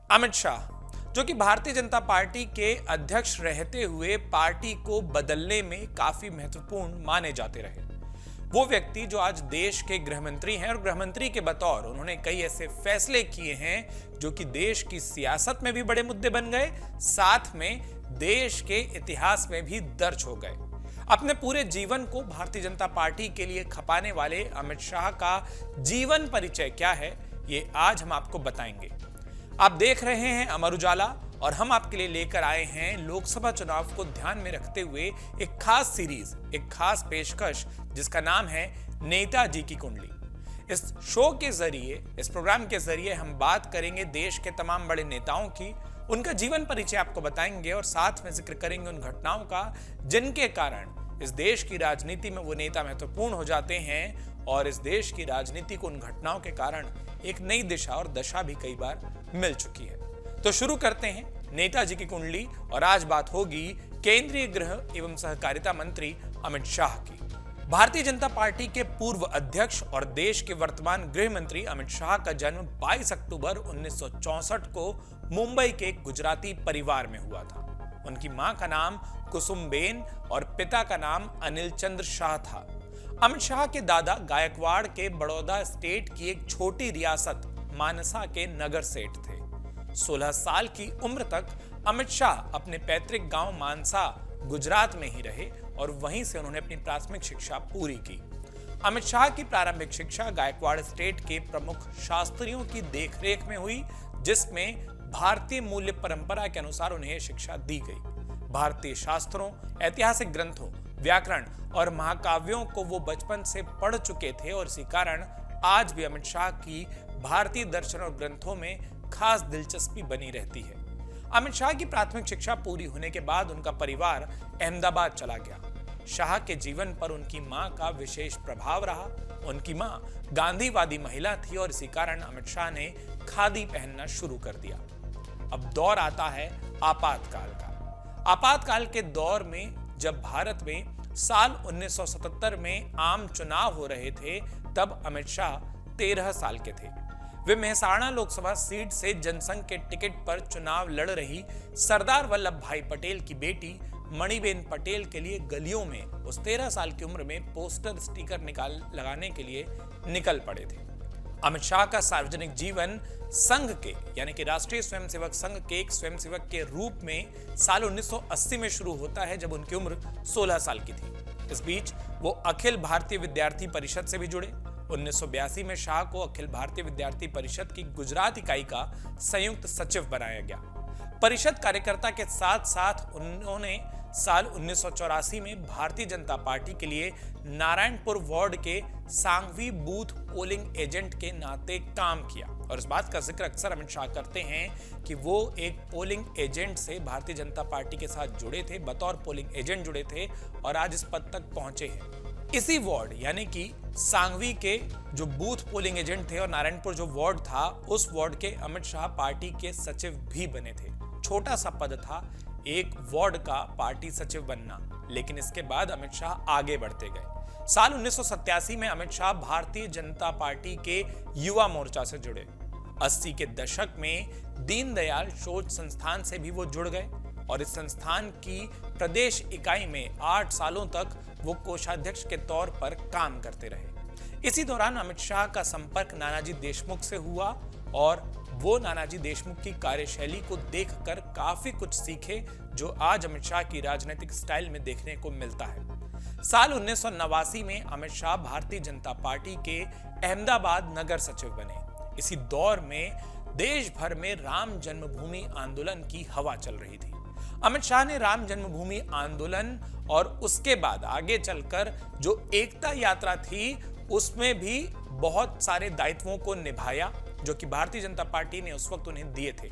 अमित शाह, जो कि भारतीय जनता पार्टी के अध्यक्ष रहते हुए पार्टी को बदलने में काफी महत्वपूर्ण माने जाते रहे। वो व्यक्ति जो आज देश के गृह मंत्री हैं और गृह मंत्री के बतौर उन्होंने कई ऐसे फैसले किए हैं जो कि देश की सियासत में भी बड़े मुद्दे बन गए, साथ में देश के इतिहास में भी दर्ज हो गए। अपने पूरे जीवन को भारतीय जनता पार्टी के लिए खपाने वाले अमित शाह का जीवन परिचय क्या है, ये आज हम आपको बताएंगे। आप देख रहे हैं अमर उजाला और हम आपके लिए लेकर आए हैं लोकसभा चुनाव को ध्यान में रखते हुए एक खास सीरीज, एक खास पेशकश जिसका नाम है नेताजी की कुंडली। इस शो के जरिए, इस प्रोग्राम के जरिए हम बात करेंगे देश के तमाम बड़े नेताओं की, उनका जीवन परिचय आपको बताएंगे और साथ में जिक्र करेंगे उन घटनाओं का जिनके कारण इस देश की राजनीति में वो नेता महत्वपूर्ण हो जाते हैं और इस देश की राजनीति को उन घटनाओं के कारण एक नई दिशा और दशा भी कई बार मिल चुकी है। तो शुरू करते हैं नेताजी की कुंडली और आज बात होगी केंद्रीय गृह एवं सहकारिता मंत्री अमित शाह की। भारतीय जनता पार्टी के पूर्व अध्यक्ष और देश के वर्तमान गृह मंत्री अमित शाह का जन्म 22 अक्टूबर 1964 को मुंबई के एक गुजराती परिवार में हुआ था। उनकी मां का नाम कुसुमबेन और पिता का नाम अनिल चंद्र शाह था। अमित शाह के दादा गायकवाड़ के बड़ौदा स्टेट की एक छोटी रियासत मानसा के नगर सेठ थे। 16 साल की उम्र तक अमित शाह अपने पैतृक गांव मानसा गुजरात में ही रहे और वहीं से उन्होंने अपनी प्राथमिक शिक्षा पूरी की। अमित शाह की प्रारंभिक शिक्षा गायकवाड़ स्टेट के प्रमुख शास्त्रियों की देखरेख में हुई, जिसमें भारतीय मूल्य परंपरा के अनुसार उन्हें शिक्षा दी गई। भारतीय शास्त्रों, ऐतिहासिक ग्रंथों, व्याकरण और महाकाव्यों को वो बचपन से पढ़ चुके थे और इसी कारण आज भी अमित शाह की भारतीय दर्शन और ग्रंथों में खास दिलचस्पी बनी रहती है। अमित शाह की प्राथमिक शिक्षा पूरी होने के बाद उनका परिवार अहमदाबाद चला गया। शाह के जीवन पर उनकी मां का विशेष प्रभाव रहा। उनकी मां गांधीवादी महिला थी और इसी कारण अमित शाह ने खादी पहनना शुरू कर दिया। अब दौर आता है आपातकाल का। आपातकाल के दौर में जब भारत में साल 1977 में आम चुनाव हो रहे थे, तब अमित शाह 13 साल के थे। वे मेहसाणा लोकसभा सीट से जनसंघ के टिकट पर चुनाव लड़ रही सरदार वल्लभ भाई पटेल की बेटी मणिबेन पटेल के लिए गलियों में उस 13 साल की उम्र में पोस्टर स्टिकर लगाने के लिए निकल पड़े थे। अमित शाह का सार्वजनिक जीवन संघ के यानी कि राष्ट्रीय स्वयंसेवक संघ के एक स्वयंसेवक के रूप में साल 1980 में शुरू होता है, जब उनकी उम्र 16 साल की थी। इस बीच वो अखिल भारतीय विद्यार्थी परिषद से भी जुड़े। 1982 में शाह को अखिल भारतीय विद्यार्थी परिषद की गुजरात इकाई का संयुक्त सचिव बनाया गया। परिषद कार्यकर्ता के साथ साथ उन्होंने साल 1984 में भारतीय जनता पार्टी के लिए नारायणपुर वार्ड के सांघवी बूथ पोलिंग एजेंट के नाते काम किया और इस बात का जिक्र अक्सर अमित शाह करते हैं कि वो एक पोलिंग एजेंट से भारतीय जनता पार्टी के साथ जुड़े थे, बतौर पोलिंग एजेंट जुड़े थे और आज इस पद तक पहुंचे हैं। इसी वार्ड यानी कि सांघवी के जो बूथ पोलिंग एजेंट थे और नारायणपुर जो वार्ड था, उस वार्ड के अमित शाह पार्टी के सचिव भी बने थे। छोटा सा पद था, एक वार्ड का पार्टी सचिव बनना, लेकिन इसके बाद अमित शाह आगे बढ़ते गए। साल 1987 में अमित शाह भारतीय जनता पार्टी के युवा मोर्चा से जुड़े। 80 के दशक में दीनदयाल शोध संस्थान से भी वो जुड़ गए और इस संस्थान की प्रदेश इकाई में 8 सालों तक वो कोषाध्यक्ष के तौर पर काम करते रहे। इसी दौरान अमित शाह का संपर्क नानाजी देशमुख से हुआ और वो नानाजी देशमुख की कार्यशैली को देखकर काफी कुछ सीखे, जो आज अमित शाह की राजनीतिक स्टाइल में देखने को मिलता है। साल 1989 में अमित शाह भारतीय जनता पार्टी के अहमदाबाद नगर सचिव बने। इसी दौर में देश भर में राम जन्मभूमि आंदोलन की हवा चल रही थी। अमित शाह ने राम जन्मभूमि आंदोलन और उसके बाद आगे चलकर जो एकता यात्रा थी, उसमें भी बहुत सारे दायित्वों को निभाया जो कि भारतीय जनता पार्टी ने उस वक्त उन्हें दिए थे।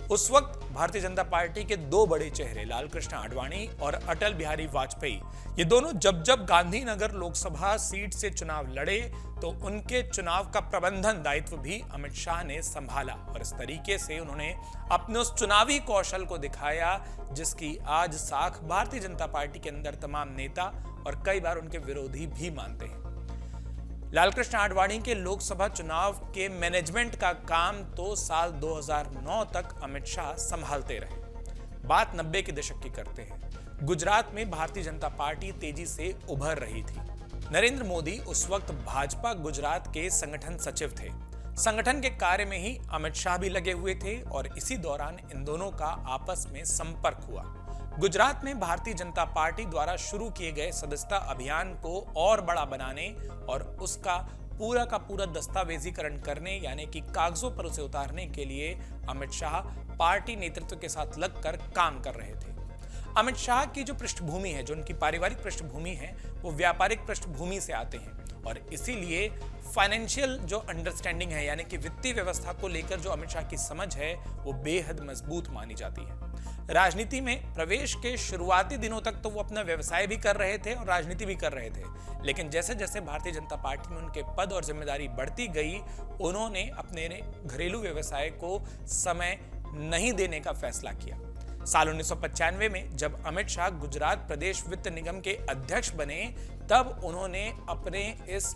उस वक्त भारतीय जनता पार्टी के दो बड़े चेहरे लाल कृष्ण आडवाणी और अटल बिहारी वाजपेयी, ये दोनों जब जब गांधीनगर लोकसभा सीट से चुनाव लड़े तो उनके चुनाव का प्रबंधन दायित्व भी अमित शाह ने संभाला और इस तरीके से उन्होंने अपने उस चुनावी कौशल को दिखाया जिसकी आज साख भारतीय जनता पार्टी के अंदर तमाम नेता और कई बार उनके विरोधी भी मानते हैं। लालकृष्ण आडवाणी के लोकसभा चुनाव के मैनेजमेंट का काम तो साल 2009 तक अमित शाह संभालते रहे। बात 90 के दशक की करते हैं। गुजरात में भारतीय जनता पार्टी तेजी से उभर रही थी। नरेंद्र मोदी उस वक्त भाजपा गुजरात के संगठन सचिव थे। संगठन के कार्य में ही अमित शाह भी लगे हुए थे और इसी दौरान इन दोनों का आपस में संपर्क हुआ। गुजरात में भारतीय जनता पार्टी द्वारा शुरू किए गए सदस्यता अभियान को और बड़ा बनाने और उसका पूरा का पूरा दस्तावेजीकरण करने यानी कि कागजों पर उसे उतारने के लिए अमित शाह पार्टी नेतृत्व के साथ लगकर काम कर रहे थे। अमित शाह की जो पृष्ठभूमि है, जो उनकी पारिवारिक पृष्ठभूमि है, वो व्यापारिक पृष्ठभूमि से आते हैं और इसीलिए फाइनेंशियल जो अंडरस्टैंडिंग है यानी कि वित्तीय व्यवस्था को लेकर जो अमित शाह की समझ है वो बेहद मजबूत मानी जाती है। राजनीति में प्रवेश के शुरुआती दिनों तक तो वो अपना व्यवसाय भी कर रहे थे और राजनीति भी कर रहे थे, लेकिन जैसे जैसे भारतीय जनता पार्टी में उनके पद और जिम्मेदारी बढ़ती गई, उन्होंने अपने घरेलू व्यवसाय को समय नहीं देने का फैसला किया। साल 1995 में जब अमित शाह गुजरात प्रदेश वित्त निगम के अध्यक्ष बने, तब उन्होंने अपने इस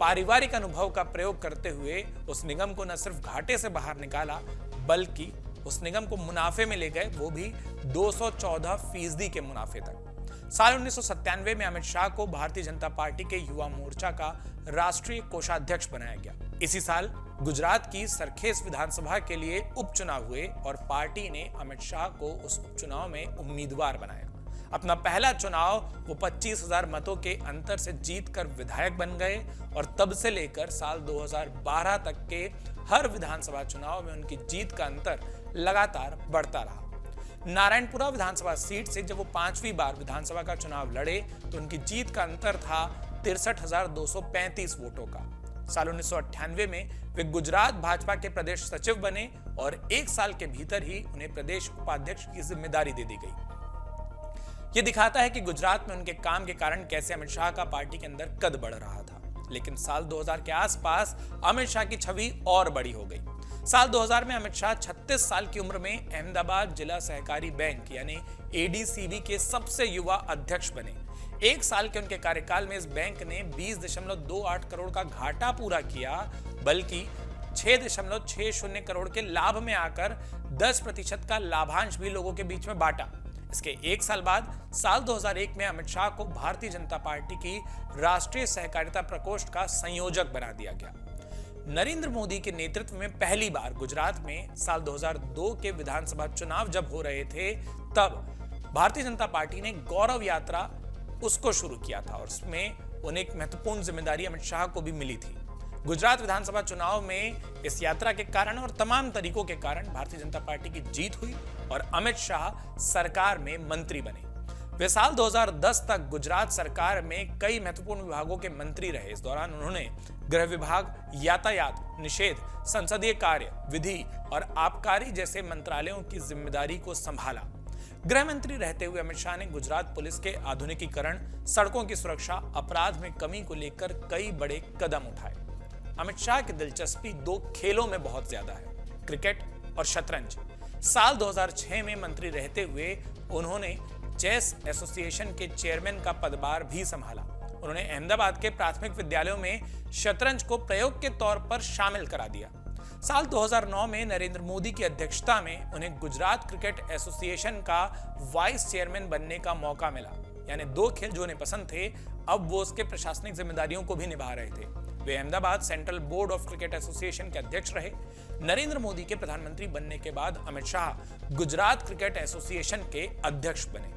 पारिवारिक अनुभव का प्रयोग करते हुए उस निगम को न सिर्फ घाटे से बाहर निकाला बल्कि उस निगम को मुनाफे में ले गए, वो भी 214% के मुनाफे तक। साल 1997 में अमित शाह को भारतीय जनता पार्टी के युवा मोर्चा का राष्ट्रीय कोषाध्यक्ष बनाया गया। इसी साल गुजरात की सरखेस विधानसभा के लिए उपचुनाव हुए और पार्टी ने अमित शाह को उस उपचुनाव में उम्मीदवार बनाया। अपना पहला चुनाव वो 25,000 मतों के अंतर से जीतकर विधायक बन गए और तब से लेकर साल 2012 तक के हर विधानसभा चुनाव में उनकी जीत का अंतर लगातार बढ़ता रहा। नारायणपुरा विधानसभा सीट से जब वो 5वीं बार विधानसभा का चुनाव लड़े तो उनकी जीत का अंतर था 63,235 वोटों का। साल 1998 में वे गुजरात भाजपा के प्रदेश सचिव बने और 1 साल के भीतर ही उन्हें प्रदेश उपाध्यक्ष की जिम्मेदारी दे दी गई। यह दिखाता है कि गुजरात में उनके काम के कारण कैसे अमित शाह का पार्टी के अंदर कद बढ़ रहा था। लेकिन साल 2000 के आसपास अमित शाह की छवि और बड़ी हो गई। साल 2000 में अमित शाह 36 साल की उम्र में अहमदाबाद जिला सहकारी बैंक यानी एडीसीबी के सबसे युवा अध्यक्ष बने। 1 साल के उनके कार्यकाल में इस बैंक ने 20.28 करोड़ का घाटा पूरा किया, बल्कि 6.60 करोड़ के लाभ में आकर 10% का लाभांश भी लोगों के बीच में बांटा। इसके 1 साल बाद साल 2001 में अमित शाह को भारतीय जनता पार्टी की राष्ट्रीय सहकारिता प्रकोष्ठ का संयोजक बना दिया गया। नरेंद्र मोदी के नेतृत्व में पहली बार गुजरात में साल 2002 के विधानसभा चुनाव जब हो रहे थे, तब भारतीय जनता पार्टी ने गौरव यात्रा उसको शुरू किया था और उसमें उन्हें एक महत्वपूर्ण जिम्मेदारी अमित शाह को भी मिली थी। गुजरात विधानसभा चुनाव में इस यात्रा के कारण और तमाम तरीकों के कारण भारतीय जनता पार्टी की जीत हुई और अमित शाह सरकार में मंत्री बने। वे साल 2010 तक गुजरात सरकार में कई महत्वपूर्ण विभागों के मंत्री रहे। इस दौरान उन्होंने गृह विभाग, यातायात, निषेध, संसदीय कार्य, विधि और आबकारी जैसे मंत्रालयों की जिम्मेदारी को संभाला। गृह मंत्री रहते हुए अमित शाह ने गुजरात पुलिस के आधुनिकीकरण, सड़कों की सुरक्षा, अपराध में कमी को लेकर कई बड़े कदम उठाए। अमित शाह की दिलचस्पी 2 खेलों में बहुत ज्यादा है, क्रिकेट और शतरंज। साल 2006 में मंत्री रहते हुए उन्होंने चेस एसोसिएशन के चेयरमैन का पदभार भी संभाला। उन्होंने अहमदाबाद के प्राथमिक विद्यालयों में शतरंज को प्रयोग के तौर पर शामिल करा दिया। साल 2009 में नरेंद्र मोदी की अध्यक्षता में उन्हें गुजरात क्रिकेट एसोसिएशन का वाइस चेयरमैन बनने का मौका मिला। यानी 2 खेल जो उन्हें पसंद थे, अब वो उसके प्रशासनिक जिम्मेदारियों को भी निभा रहे थे। वे Ahmedabad Central Board of Cricket Association के अध्यक्ष रहे। नरेंद्र मोदी के प्रधानमंत्री बनने के बाद अमित शाह गुजरात क्रिकेट एसोसिएशन के अध्यक्ष बने।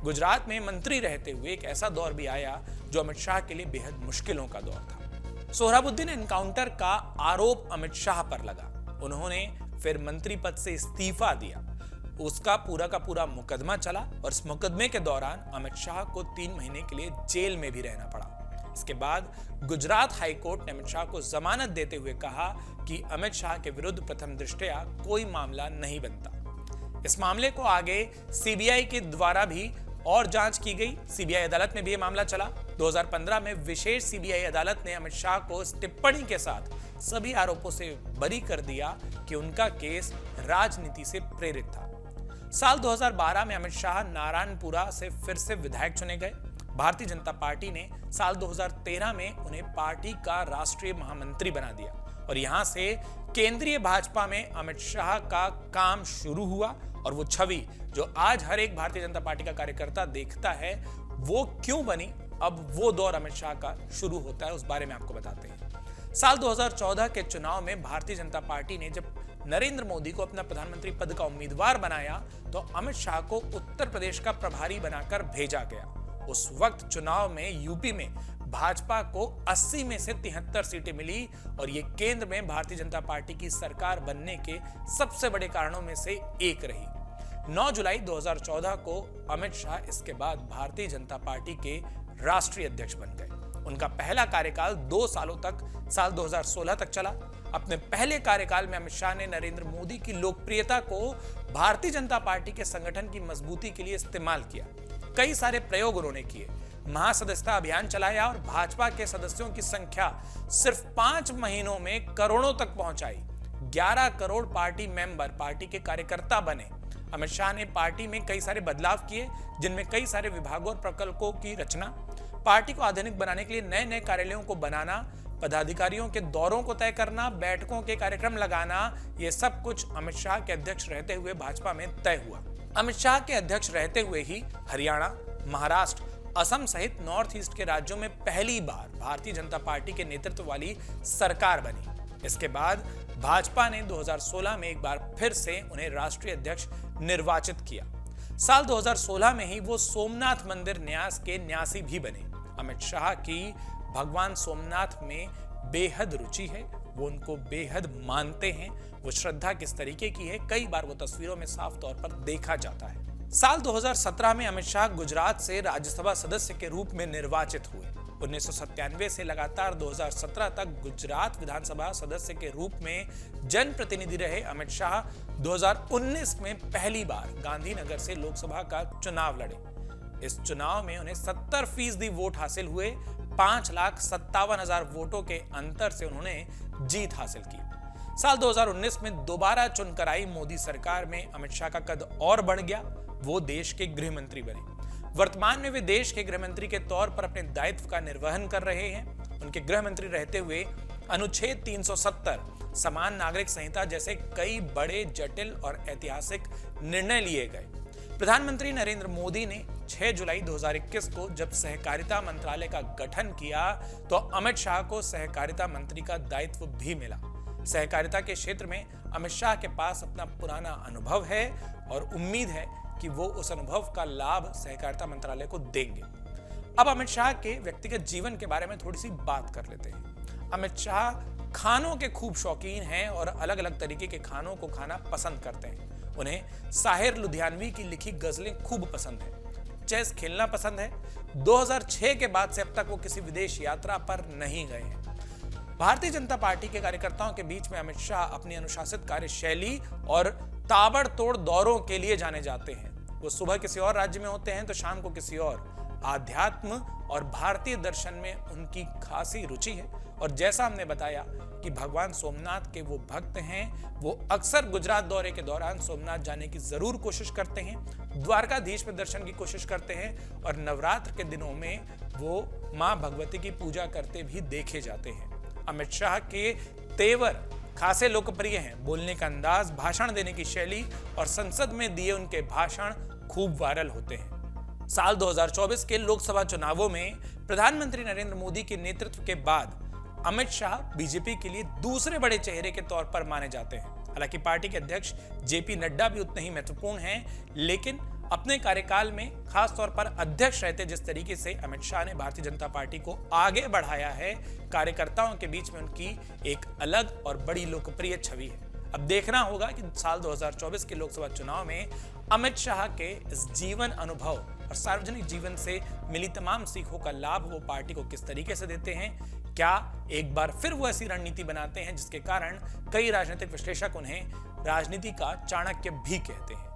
गुजरात में मंत्री रहते हुए एक ऐसा दौर भी आया जो अमित शाह के लिए बेहद मुश्किलों का दौर था। सोहराबुद्दीन एनकाउंटर का आरोप अमित शाह पर लगा। उन्होंने फिर मंत्री पद से इस्तीफा दिया। उसका पूरा का पूरा मुकदमा चला और इस मुकदमे के दौरान अमित शाह को 3 महीने के लिए जेल में भी रहना पड़ा। इसके बाद गुजरात हाईकोर्ट ने अमित शाह को जमानत देते हुए कहा कि अमित शाह के विरुद्ध प्रथम दृष्टया कोई मामला नहीं बनता। इस मामले को आगे सीबीआई के द्वारा भी और जांच की गई। सीबीआई अदालत में भी यह मामला चला। 2015 में विशेष सीबीआई अदालत ने अमित शाह को इस टिप्पणी के साथ सभी आरोपों से बरी कर दिया कि उनका केस राजनीति से प्रेरित था। साल 2012 में अमित शाह नारायणपुरा से फिर से विधायक चुने गए। भारतीय जनता पार्टी ने साल 2013 में उन्हें पार्टी का राष्ट्रीय महामंत्री बना दिया और यहां से केंद्रीय भाजपा में अमित शाह का काम शुरू हुआ। और वो छवि जो आज हर एक भारतीय जनता पार्टी का कार्यकर्ता देखता है, वो क्यों बनी, अब वो दौर अमित शाह का शुरू होता है, उस बारे में आपको बताते हैं। साल 2014 के चुनाव में भारतीय जनता पार्टी ने जब नरेंद्र मोदी को अपना प्रधानमंत्री पद का उम्मीदवार बनाया तो अमित शाह को उत्तर प्रदेश का प्रभारी बनाकर भेजा गया। उस वक्त चुनाव में यूपी में भाजपा को 80 में से 73 सीटें मिली और ये केंद्र में भारतीय जनता पार्टी की सरकार बनने के सबसे बड़े कारणों में से एक रही। 9 जुलाई 2014 को अमित शाह इसके बाद भारतीय जनता पार्टी के राष्ट्रीय अध्यक्ष बन गए। उनका पहला कार्यकाल 2 सालों तक साल 2016 तक चला। अपने पहले कार्यकाल में अमित शाह ने नरेंद्र मोदी की लोकप्रियता को भारतीय जनता पार्टी के संगठन की मजबूती के लिए इस्तेमाल किया। कई सारे प्रयोग उन्होंने किए, महासदस्यता अभियान चलाया और भाजपा के सदस्यों की संख्या सिर्फ 5 महीनों में करोड़ों तक पहुंचाई। 11 करोड़ पार्टी मेंबर, पार्टी के कार्यकर्ता बने। अमित शाह ने पार्टी में कई सारे बदलाव किए, जिनमें कई सारे विभागों और प्रकल्पों की रचना, पार्टी को आधुनिक बनाने के लिए नए नए कार्यालयों को बनाना, पदाधिकारियों के दौरों को तय करना, बैठकों के कार्यक्रम लगाना, ये सब कुछ अमित शाह के अध्यक्ष रहते हुए भाजपा में तय हुआ। अमित शाह के अध्यक्ष रहते हुए ही हरियाणा, महाराष्ट्र, असम सहित नॉर्थ ईस्ट के राज्यों में पहली बार भारतीय जनता पार्टी के नेतृत्व वाली सरकार बनी। इसके बाद भाजपा ने 2016 में एक बार फिर से उन्हें राष्ट्रीय अध्यक्ष निर्वाचित किया। साल 2016 में ही वो सोमनाथ मंदिर न्यास के न्यासी भी बने। अमित शाह की भगवान सोमनाथ में बेहद रुचि है, वो उनको बेहद मानते हैं। वो श्रद्धा किस तरीके की है, कई बार वो तस्वीरों में साफ तौर पर देखा जाता है। साल 2017 में अमित शाह गुजरात से राज्यसभा सदस्य के रूप में निर्वाचित हुए। 1997 से लगातार 2017 तक गुजरात विधानसभा सदस्य के रूप में जनप्रतिनिधि रहे अमित शाह 2019 में पहली बार गांधीनगर से लोकसभा का चुनाव लड़े। इस चुनाव में उन्हें 70% वोट हासिल हुए। 5,57,000 वोटों के अंतर से उन्होंने जीत हासिल की। साल 2019 में दोबारा चुनकर आई मोदी सरकार में अमित शाह का कद और बढ़ गया। वो देश के गृह मंत्री बने। वर्तमान में वे देश के गृह मंत्री के तौर पर अपने दायित्व का निर्वहन कर रहे हैं। उनके गृह मंत्री रहते हुए अनुच्छेद 370, समान नागरिक संहिता जैसे कई बड़े, जटिल और ऐतिहासिक निर्णय लिए गए। प्रधानमंत्री नरेंद्र मोदी ने 6 जुलाई 2021 को जब सहकारिता मंत्रालय का गठन किया तो अमित शाह को सहकारिता मंत्री का दायित्व भी मिला। सहकारिता के क्षेत्र में अमित शाह के पास अपना पुराना अनुभव है और उम्मीद है कि वो उस अनुभव का लाभ सहकारिता मंत्रालय को देंगे। अब अमित शाह के व्यक्तिगत जीवन के बारे में थोड़ी सी बात कर लेते हैं। अमित शाह खानों के खूब शौकीन हैं और अलग अलग तरीके के खानों को खाना पसंद करते हैं। उन्हें साहिर लुधियानवी की लिखी गजलें खूब पसंद है। चेस खेलना पसंद है। 2006 के बाद से अब तक वो किसी विदेश यात्रा पर नहीं गए हैं। भारतीय जनता पार्टी के कार्यकर्ताओं के बीच में अमित शाह अपनी अनुशासित कार्यशैली और ताबड़तोड़ दौरों के लिए जाने जाते हैं। वो सुबह किसी और राज्य में होते हैं तो शाम को किसी और। आध्यात्म और भारतीय दर्शन में उनकी खासी रुचि है और जैसा हमने बताया कि भगवान सोमनाथ के वो भक्त हैं, वो अक्सर गुजरात दौरे के दौरान सोमनाथ जाने की जरूर कोशिश करते हैं, द्वारकाधीश में दर्शन की कोशिश करते हैं और नवरात्र के दिनों में वो मां भगवती की पूजा करते भी देखे जाते हैं। अमित शाह के तेवर खासे लोकप्रिय हैं। बोलने का अंदाज, भाषण देने की शैली और संसद में दिए उनके भाषण खूब वायरल होते हैं। साल 2024 के लोकसभा चुनावों में प्रधानमंत्री नरेंद्र मोदी के नेतृत्व के बाद अमित शाह बीजेपी के लिए दूसरे बड़े चेहरे के तौर पर माने जाते हैं। हालांकि पार्टी के अध्यक्ष जेपी नड्डा भी उतने ही महत्वपूर्ण हैं, लेकिन अपने कार्यकाल में खास तौर पर अध्यक्ष रहते जिस तरीके से अमित शाह ने भारतीय जनता पार्टी को आगे बढ़ाया है, कार्यकर्ताओं के बीच में उनकी एक अलग और बड़ी लोकप्रिय छवि है। अब देखना होगा कि साल 2024 के लोकसभा चुनाव में अमित शाह के इस जीवन अनुभव और सार्वजनिक जीवन से मिली तमाम सीखों का लाभ वो पार्टी को किस तरीके से देते हैं। क्या एक बार फिर वो ऐसी रणनीति बनाते हैं जिसके कारण कई राजनीतिक विश्लेषक उन्हें राजनीति का चाणक्य भी कहते हैं।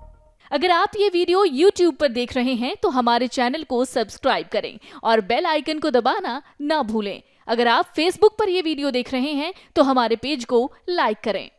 अगर आप ये वीडियो YouTube पर देख रहे हैं तो हमारे चैनल को सब्सक्राइब करें और बेल आइकन को दबाना ना भूलें। अगर आप Facebook पर ये वीडियो देख रहे हैं तो हमारे पेज को लाइक करें।